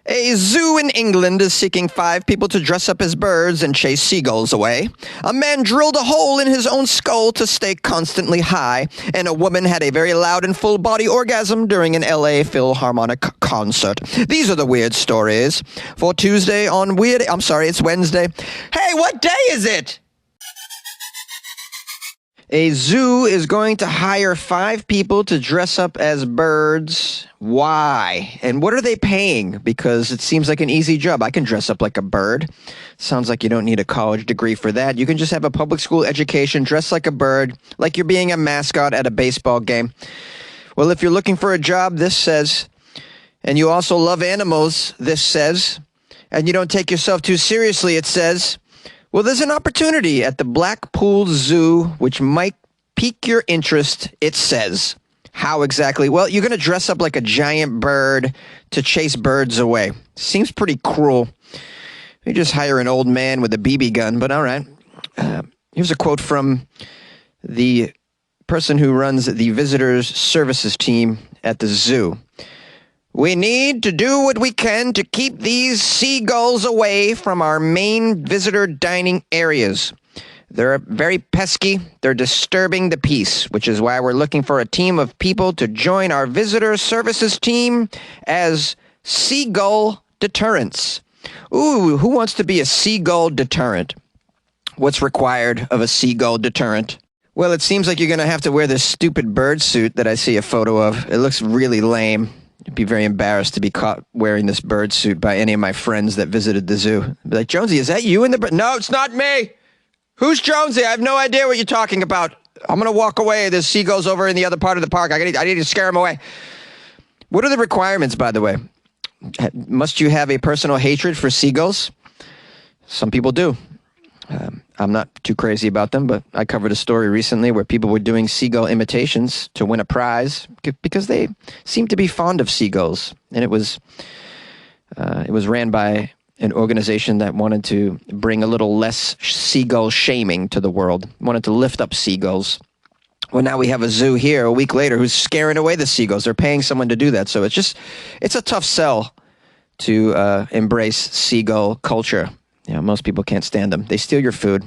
A zoo in England is seeking 5 people to dress up as birds and chase seagulls away. A man drilled a hole in his own skull to stay constantly high, and a woman had a very loud and full-body orgasm during an LA philharmonic concert. These are the weird stories. For Tuesday on Weird... I'm sorry, it's Wednesday. Hey, what day is it? A zoo is going to hire 5 people to dress up as birds. Why? And what are they paying? Because it seems like an easy job. I can dress up like a bird. Sounds like you don't need a college degree for that. You can just have a public school education, dress like a bird, like you're being a mascot at a baseball game. Well, if you're looking for a job, this says, and you also love animals, this says, and you don't take yourself too seriously, it says, well, there's an opportunity at the Blackpool Zoo which might pique your interest, it says. How exactly? Well, you're going to dress up like a giant bird to chase birds away. Seems pretty cruel. You just hire an old man with a BB gun, but all right. Here's a quote from the person who runs the visitors services team at the zoo. We need to do what we can to keep these seagulls away from our main visitor dining areas. They're very pesky. They're disturbing the peace, which is why we're looking for a team of people to join our visitor services team as seagull deterrents. Ooh, who wants to be a seagull deterrent? What's required of a seagull deterrent? Well, it seems like you're going to have to wear this stupid bird suit that I see a photo of. It looks really lame. I'd be very embarrassed to be caught wearing this bird suit by any of my friends that visited the zoo. I'd be like, Jonesy, is that you in the bird? No, it's not me. Who's Jonesy? I have no idea what you're talking about. I'm going to walk away. There's seagulls over in the other part of the park. I need to scare them away. What are the requirements, by the way? Must you have a personal hatred for seagulls? Some people do. I'm not too crazy about them, but I covered a story recently where people were doing seagull imitations to win a prize because they seem to be fond of seagulls. And it was ran by an organization that wanted to bring a little less seagull shaming to the world, wanted to lift up seagulls. Well, now we have a zoo here a week later who's scaring away the seagulls. They're paying someone to do that. So it's a tough sell to embrace seagull culture. You know, most people can't stand them. They steal your food.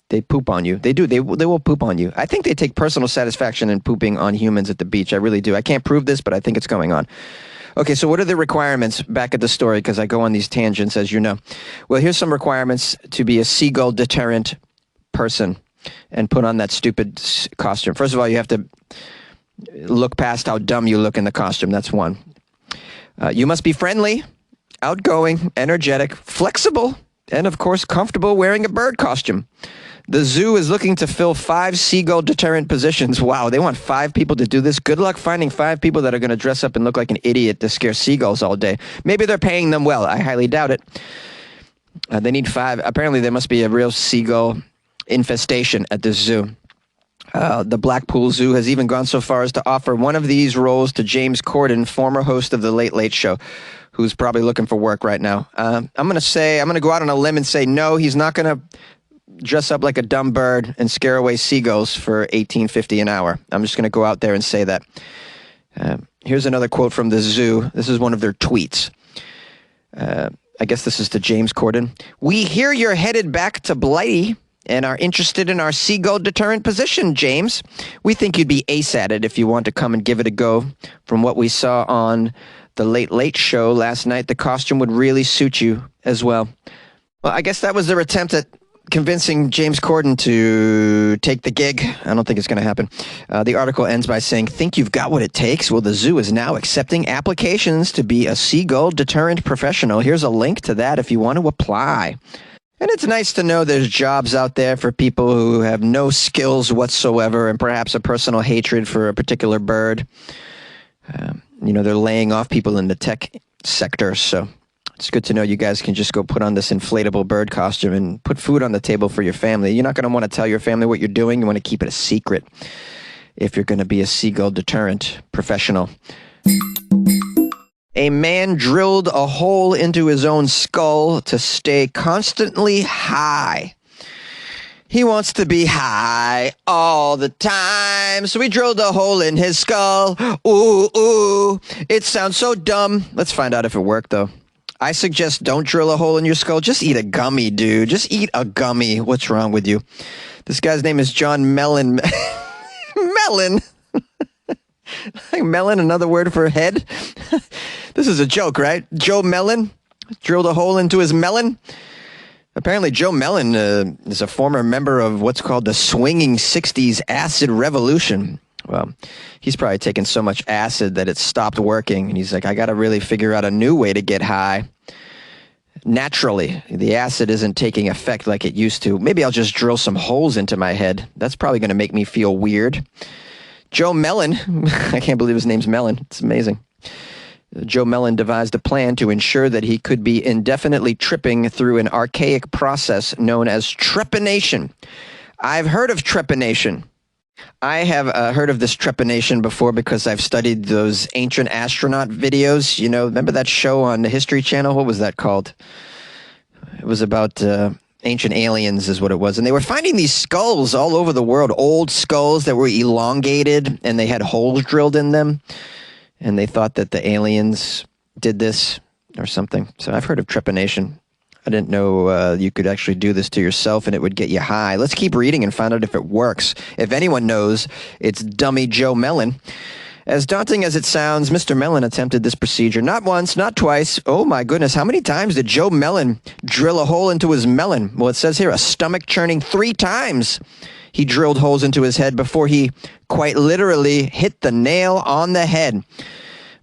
They poop on you. They do. They will poop on you. I think they take personal satisfaction in pooping on humans at the beach. I really do. I can't prove this, but I think it's going on. Okay, so what are the requirements back at the story? Because I go on these tangents, as you know. Well, here's some requirements to be a seagull deterrent person and put on that stupid costume. First of all, you have to look past how dumb you look in the costume. That's one. You must be friendly, outgoing, energetic, flexible, and, of course, comfortable wearing a bird costume. The zoo is looking to fill 5 seagull deterrent positions. Wow, they want 5 people to do this? Good luck finding 5 people that are going to dress up and look like an idiot to scare seagulls all day. Maybe they're paying them well. I highly doubt it. They need 5. Apparently, there must be a real seagull infestation at this zoo. The Blackpool Zoo has even gone so far as to offer one of these roles to James Corden, former host of The Late Late Show, who's probably looking for work right now. I'm going to go out on a limb and say, no, he's not going to dress up like a dumb bird and scare away seagulls for $18.50 an hour. I'm just going to go out there and say that. Here's another quote from the zoo. This is one of their tweets. I guess this is to James Corden. We hear you're headed back to Blighty and are interested in our seagull deterrent position, James. We think you'd be ace at it if you want to come and give it a go. From what we saw on The Late Late Show last night, the costume would really suit you as well. Well, I guess that was their attempt at convincing James Corden to take the gig. I don't think it's going to happen. The article ends by saying, think you've got what it takes? Well, the zoo is now accepting applications to be a seagull deterrent professional. Here's a link to that if you want to apply. And it's nice to know there's jobs out there for people who have no skills whatsoever and perhaps a personal hatred for a particular bird. They're laying off people in the tech sector, so it's good to know you guys can just go put on this inflatable bird costume and put food on the table for your family. You're not going to want to tell your family what you're doing. You want to keep it a secret if you're going to be a seagull deterrent professional. A man drilled a hole into his own skull to stay constantly high. He wants to be high all the time, so he drilled a hole in his skull. Ooh, ooh, it sounds so dumb. Let's find out if it worked, though. I suggest don't drill a hole in your skull. Just eat a gummy, dude. Just eat a gummy. What's wrong with you? This guy's name is John Mellon. Mellon? Like melon, another word for head? This is a joke, right? Joe Mellon drilled a hole into his melon. Apparently, Joe Mellon is a former member of what's called the swinging 60s acid revolution. Well, he's probably taken so much acid that it stopped working. And he's like, I got to really figure out a new way to get high. Naturally, the acid isn't taking effect like it used to. Maybe I'll just drill some holes into my head. That's probably going to make me feel weird. Joe Mellon, I can't believe his name's Mellon. It's amazing. Joe Mellon devised a plan to ensure that he could be indefinitely tripping through an archaic process known as trepanation. I've heard of trepanation. I have heard of this trepanation before because I've studied those ancient astronaut videos. You know, remember that show on the History Channel? What was that called? It was about ancient aliens is what it was. And they were finding these skulls all over the world, old skulls that were elongated and they had holes drilled in them. And they thought that the aliens did this or something. So I've heard of trepanation. I didn't know you could actually do this to yourself and it would get you high. Let's keep reading and find out if it works. If anyone knows, it's dummy Joe Mellon. As daunting as it sounds, Mr. Mellon attempted this procedure not once, not twice. Oh my goodness, how many times did Joe Mellon drill a hole into his melon? Well, it says here a stomach churning 3 times. He drilled holes into his head before he quite literally hit the nail on the head.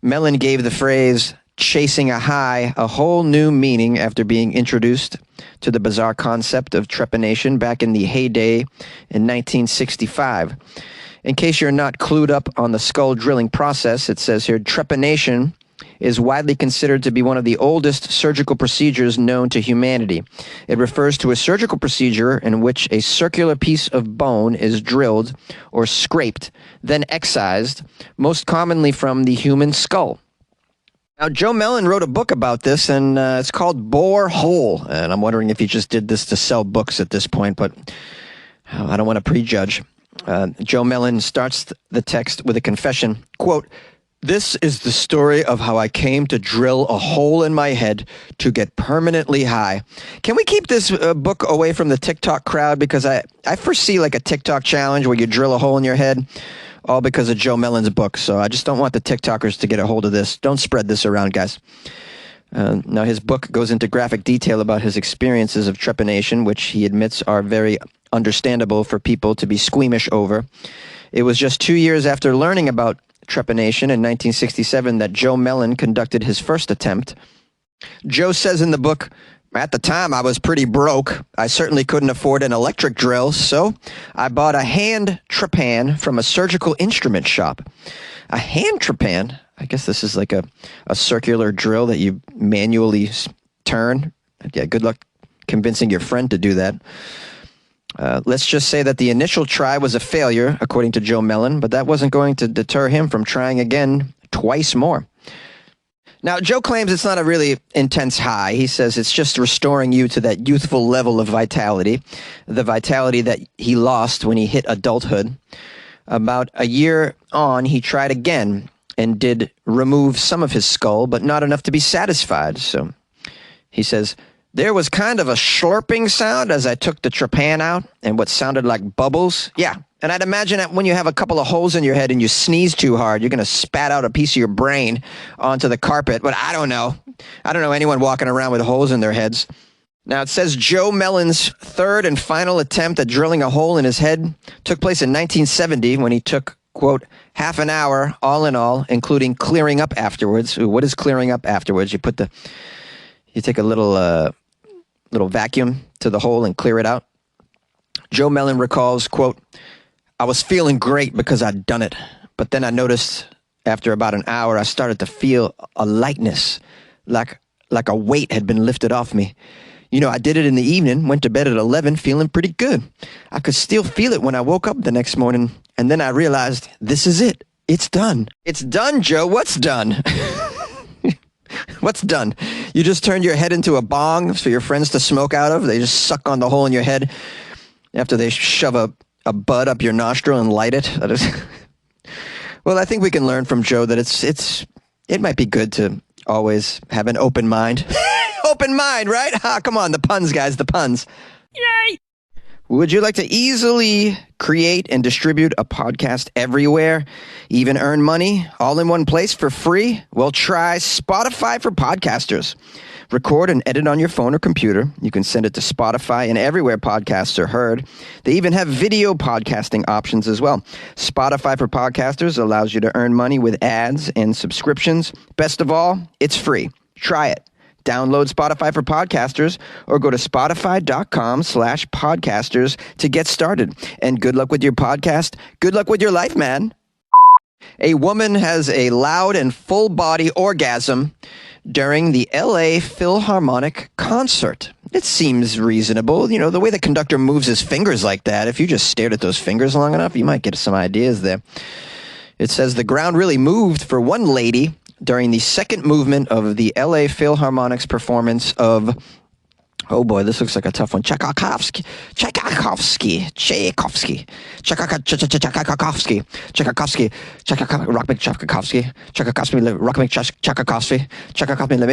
Mellon gave the phrase chasing a high a whole new meaning after being introduced to the bizarre concept of trepanation back in the heyday in 1965. In case you're not clued up on the skull drilling process, it says here, trepanation is widely considered to be one of the oldest surgical procedures known to humanity. It refers to a surgical procedure in which a circular piece of bone is drilled or scraped, then excised, most commonly from the human skull. Now, Joe Mellon wrote a book about this, and it's called Bore Hole. And I'm wondering if he just did this to sell books at this point, but I don't want to prejudge. Joe Mellon starts the text with a confession, quote, "This is the story of how I came to drill a hole in my head to get permanently high." Can we keep this book away from the TikTok crowd? Because I foresee like a TikTok challenge where you drill a hole in your head, all because of Joe Mellon's book. So I just don't want the TikTokers to get a hold of this. Don't spread this around, guys. Now, his book goes into graphic detail about his experiences of trepanation, which he admits are very understandable for people to be squeamish over. It was just 2 years after learning about trepanation in 1967 that Joe Mellon conducted his first attempt. Joe says in the book, "At the time, I was pretty broke. I certainly couldn't afford an electric drill, so I bought a hand trepan from a surgical instrument shop." A hand trepan? I guess this is like a circular drill that you manually turn. Yeah, good luck convincing your friend to do that. Let's just say that the initial try was a failure, according to Joe Mellon, but that wasn't going to deter him from trying again twice more. Now, Joe claims it's not a really intense high. He says it's just restoring you to that youthful level of vitality, the vitality that he lost when he hit adulthood. About a year on, he tried again and did remove some of his skull, but not enough to be satisfied. So he says, "There was kind of a slurping sound as I took the trepan out and what sounded like bubbles." Yeah, and I'd imagine that when you have a couple of holes in your head and you sneeze too hard, you're going to spat out a piece of your brain onto the carpet. But I don't know. I don't know anyone walking around with holes in their heads. Now, it says Joe Mellon's third and final attempt at drilling a hole in his head took place in 1970 when he took, quote, half an hour all in all, including clearing up afterwards. Ooh, what is clearing up afterwards? You take a little vacuum to the hole and clear it out. Joe Mellon recalls, quote, "I was feeling great because I'd done it, but then I noticed after about an hour I started to feel a lightness, like a weight had been lifted off me. You know, I did it in the evening, went to bed at 11 feeling pretty good. I could still feel it when I woke up the next morning, and then I realized this is it. It's done." It's done, Joe. What's done? What's done? You just turned your head into a bong for your friends to smoke out of? They just suck on the hole in your head after they shove a bud up your nostril and light it? Well, I think we can learn from Joe that it might be good to Always have an open mind. Open mind, right? Come on, the puns, guys, the puns. Yay! Would you like to easily create and distribute a podcast everywhere, even earn money all in one place for free? Well, try Spotify for Podcasters. Record and edit on your phone or computer. You can send it to Spotify and everywhere podcasts are heard. They even have video podcasting options as well. Spotify for Podcasters allows you to earn money with ads and subscriptions. Best of all, it's free. Try it. Download Spotify for Podcasters or go to spotify.com/podcasters to get started. And good luck with your podcast. Good luck with your life, man. A woman has a loud and full body orgasm during the LA Philharmonic concert. It seems reasonable. You know, the way the conductor moves his fingers like that, if you just stared at those fingers long enough, you might get some ideas there. It says the ground really moved for one lady during the second movement of the LA Philharmonic's performance of, oh boy, this looks like a tough one. Tchaikovsky, let me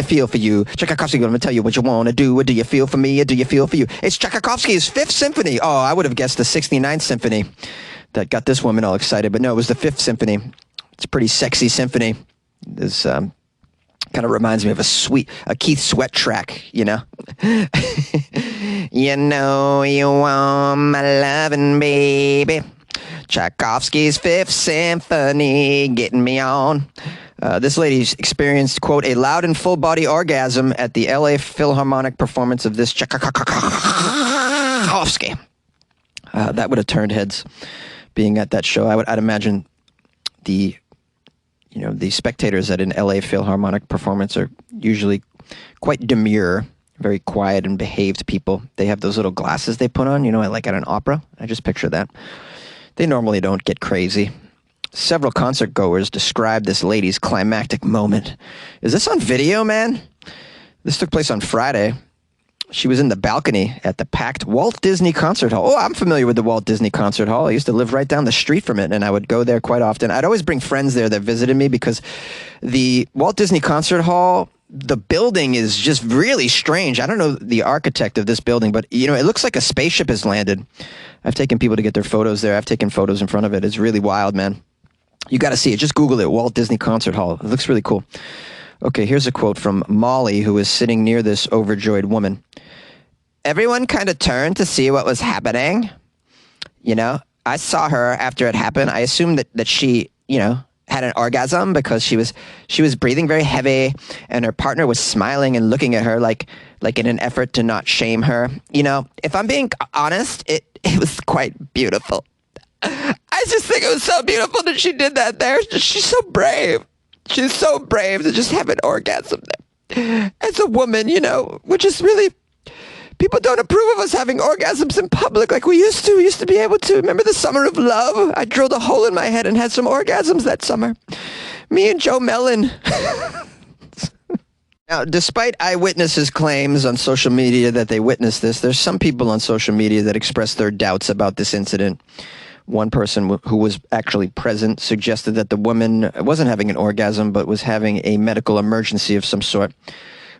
feel for you. Tchaikovsky, let me tell you what you want to do. Do you feel for me, or do you feel for you? It's Tchaikovsky's Fifth Symphony. Oh, I would have guessed the 69th Symphony that got this woman all excited, but no, it was the Fifth Symphony. It's a pretty sexy symphony. This kind of reminds me of a Keith Sweat track, you know? You know you want my lovin', baby. Tchaikovsky's Fifth Symphony, getting me on. This lady's experienced, quote, a loud and full-body orgasm at the LA Philharmonic performance of this Tchaikovsky. That would have turned heads being at that show. I'd imagine the spectators at an LA Philharmonic performance are usually quite demure, very quiet and behaved people. They have those little glasses they put on, like at an opera. I just picture that. They normally don't get crazy. Several concert goers described this lady's climactic moment. Is this on video, man? This took place on Friday. She was in the balcony at the packed Walt Disney Concert Hall. Oh, I'm familiar with the Walt Disney Concert Hall. I used to live right down the street from it, and I would go there quite often. I'd always bring friends there that visited me because the Walt Disney Concert Hall, the building is just really strange. I don't know the architect of this building, but, it looks like a spaceship has landed. I've taken people to get their photos there. I've taken photos in front of it. It's really wild, man. You got to see it. Just Google it, Walt Disney Concert Hall. It looks really cool. Okay, here's a quote from Molly, who is sitting near this overjoyed woman. Everyone kind of turned to see what was happening. I saw her after it happened. I assumed that she, had an orgasm because she was breathing very heavy and her partner was smiling and looking at her like in an effort to not shame her. If I'm being honest, it was quite beautiful. I just think it was so beautiful that she did that there. She's so brave. She's so brave to just have an orgasm there. As a woman, which is really... People don't approve of us having orgasms in public like we used to. We used to be able to. Remember the summer of love? I drilled a hole in my head and had some orgasms that summer. Me and Joe Mellon. Now, despite eyewitnesses' claims on social media that they witnessed this, there's some people on social media that express their doubts about this incident. One person who was actually present suggested that the woman wasn't having an orgasm, but was having a medical emergency of some sort.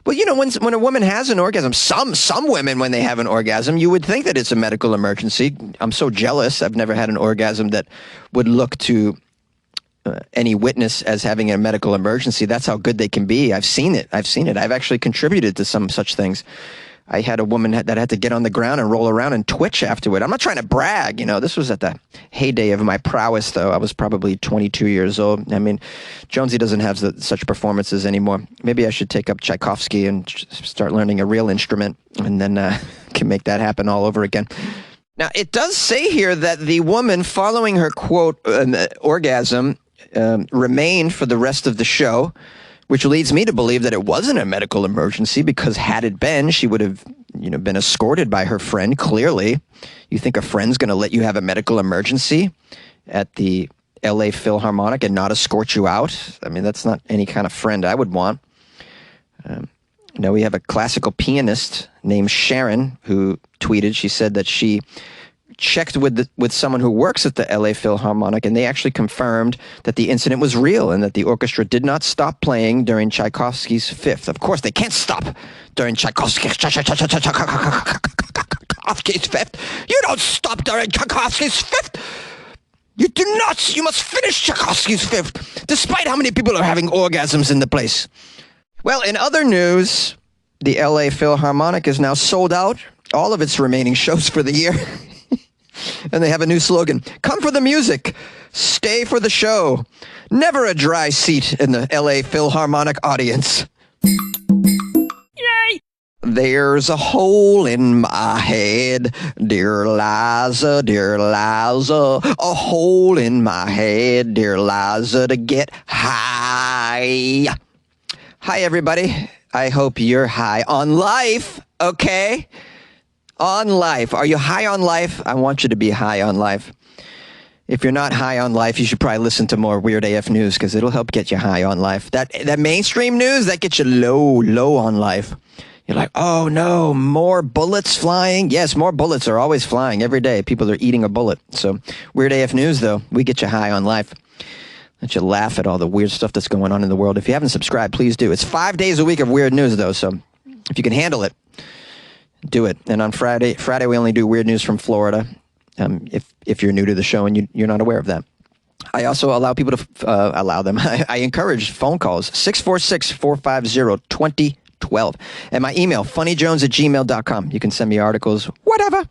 Well, when a woman has an orgasm, some women, when they have an orgasm, you would think that it's a medical emergency. I'm so jealous. I've never had an orgasm that would look to any witness as having a medical emergency. That's how good they can be. I've seen it. I've actually contributed to some such things. I had a woman that had to get on the ground and roll around and twitch afterward. I'm not trying to brag, This was at the heyday of my prowess, though. I was probably 22 years old. I mean, Jonesy doesn't have such performances anymore. Maybe I should take up Tchaikovsky and start learning a real instrument, and then can make that happen all over again. Now, it does say here that the woman, following her, quote, orgasm, remained for the rest of the show, which leads me to believe that it wasn't a medical emergency, because had it been, she would have, been escorted by her friend, clearly. You think a friend's going to let you have a medical emergency at the LA Philharmonic and not escort you out? I mean, that's not any kind of friend I would want. Now, we have a classical pianist named Sharon who tweeted. She said that she checked with someone who works at the LA Philharmonic, and they actually confirmed that the incident was real and that the orchestra did not stop playing during Tchaikovsky's Fifth. Of course, they can't stop during Tchaikovsky's Fifth. You don't stop during Tchaikovsky's Fifth. You do not. You must finish Tchaikovsky's Fifth, despite how many people are having orgasms in the place. Well, in other news, the LA Philharmonic is now sold out, all of its remaining shows for the year. And they have a new slogan: come for the music, stay for the show. Never a dry seat in the LA Philharmonic audience. Yay! There's a hole in my head, dear Liza, a hole in my head, dear Liza, to get high. Hi, everybody. I hope you're high on life, okay? On life. Are you high on life? I want you to be high on life. If you're not high on life, you should probably listen to more Weird AF News, because it'll help get you high on life. That mainstream news, that gets you low on life. You're like, oh no, more bullets flying? Yes, more bullets are always flying every day. People are eating a bullet. So Weird AF News, though, we get you high on life. Let you laugh at all the weird stuff that's going on in the world. If you haven't subscribed, please do. It's 5 days a week of weird news, though, so if you can handle it, do it. And on Friday we only do weird news from Florida, if you're new to the show and you're not aware of that. I also allow people to, I encourage phone calls, 646-450-2012. And my email, funnyjones@gmail.com. You can send me articles, whatever.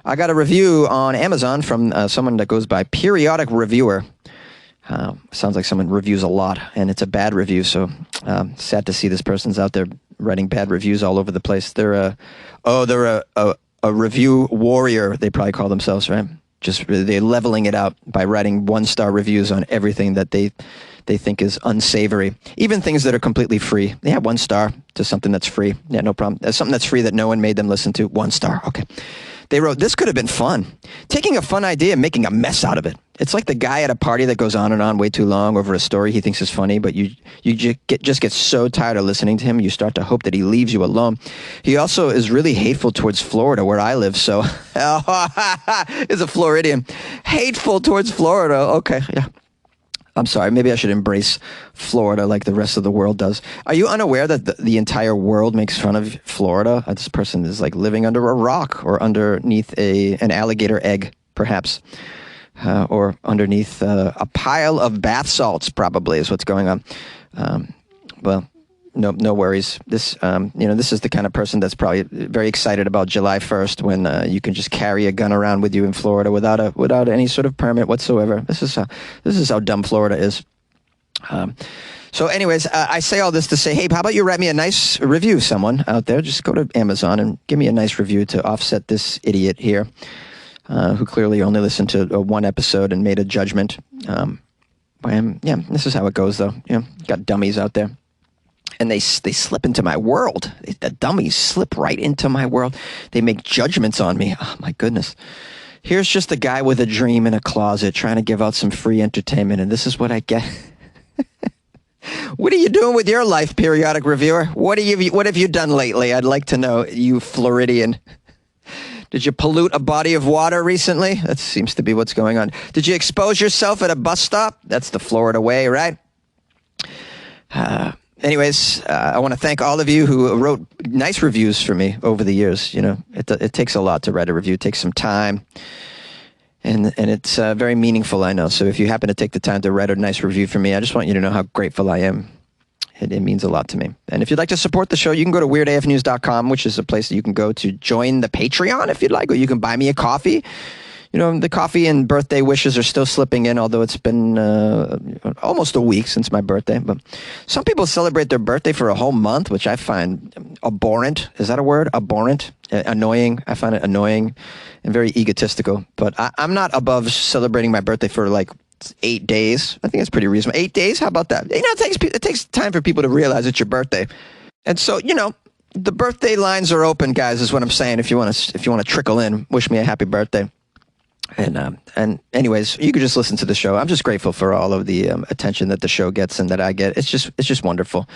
I got a review on Amazon from someone that goes by Periodic Reviewer. Sounds like someone reviews a lot, and it's a bad review, so sad to see this person's out there writing bad reviews all over the place. They're a review warrior, they probably call themselves, right? Just they're leveling it out by writing 1-star reviews on everything that they think is unsavory. Even things that are completely free. They have 1 star to something that's free. Yeah, no problem. Something that's free that no one made them listen to, 1 star. Okay. They wrote, this could have been fun. Taking a fun idea and making a mess out of it. It's like the guy at a party that goes on and on way too long over a story he thinks is funny, but you just get so tired of listening to him, you start to hope that he leaves you alone. He also is really hateful towards Florida, where I live, so is a Floridian. Hateful towards Florida. Okay, yeah. I'm sorry, maybe I should embrace Florida like the rest of the world does. Are you unaware that the entire world makes fun of Florida? This person is like living under a rock or underneath an alligator egg, perhaps, or underneath a pile of bath salts, probably is what's going on. Well, no worries. This is the kind of person that's probably very excited about July 1st when you can just carry a gun around with you in Florida without any sort of permit whatsoever. This is how dumb Florida is. So anyways, I say all this to say, hey, how about you write me a nice review, someone out there? Just go to Amazon and give me a nice review to offset this idiot here, who clearly only listened to 1 episode and made a judgment. This is how it goes, though. Got dummies out there. And they slip into my world. The dummies slip right into my world. They make judgments on me. Oh, my goodness. Here's just a guy with a dream in a closet trying to give out some free entertainment, and this is what I get. What are you doing with your life, Periodic Reviewer? What have you done lately? I'd like to know, you Floridian. Did you pollute a body of water recently? That seems to be what's going on. Did you expose yourself at a bus stop? That's the Florida way, right? Anyways, I want to thank all of you who wrote nice reviews for me over the years. It takes a lot to write a review. It takes some time, and it's very meaningful, I know. So if you happen to take the time to write a nice review for me, I just want you to know how grateful I am. It means a lot to me. And if you'd like to support the show, you can go to weirdafnews.com, which is a place that you can go to join the Patreon if you'd like, or you can buy me a coffee. The coffee and birthday wishes are still slipping in, although it's been almost a week since my birthday. But some people celebrate their birthday for a whole month, which I find abhorrent. Is that a word? Abhorrent? Annoying. I find it annoying and very egotistical. But I'm not above celebrating my birthday for like 8 days. I think that's pretty reasonable. 8 days? How about that? It takes time for people to realize it's your birthday. And so, the birthday lines are open, guys, is what I'm saying. If you want to trickle in, wish me a happy birthday. And anyways, you could just listen to the show. I'm just grateful for all of the attention that the show gets and that I get. It's just wonderful.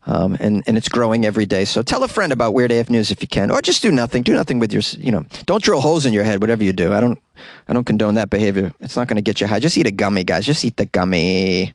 And it's growing every day. So tell a friend about Weird AF News if you can, or just do nothing. Do nothing with your, don't drill holes in your head, whatever you do. I don't condone that behavior. It's not going to get you high. Just eat a gummy, guys. Just eat the gummy.